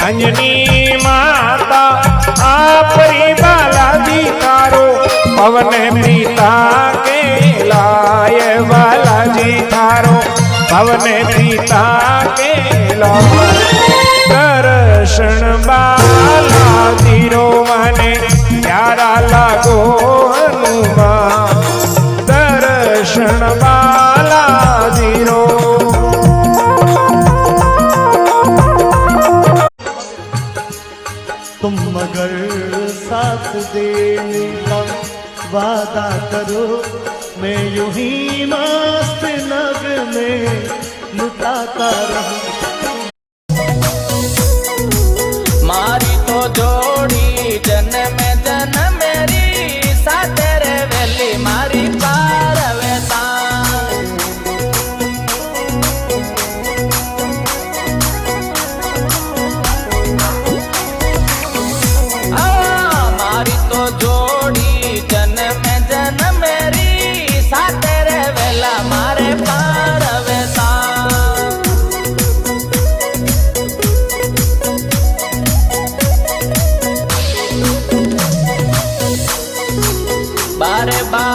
અંજની માતા આપરી બાલાજી તારો પવને પિતા કે લાય બાલાજી થારો પવને પિતા કે લાય દર્શન બાલાજી રો મને પ્યારા લાગો હનુમાન દર્શન બાલાજી રો तुम मगर साथ देने का वादा करो मैं यूं ही मस्त नग में लुटाता रहूं मारी तो जोड़ी जन्म जन्म मेरी साथ रे वेली मारी पारवेता मारी तो जोड़ी जन्म जन्म मेरी साथ रे वेला मारे पारवेता बारे बार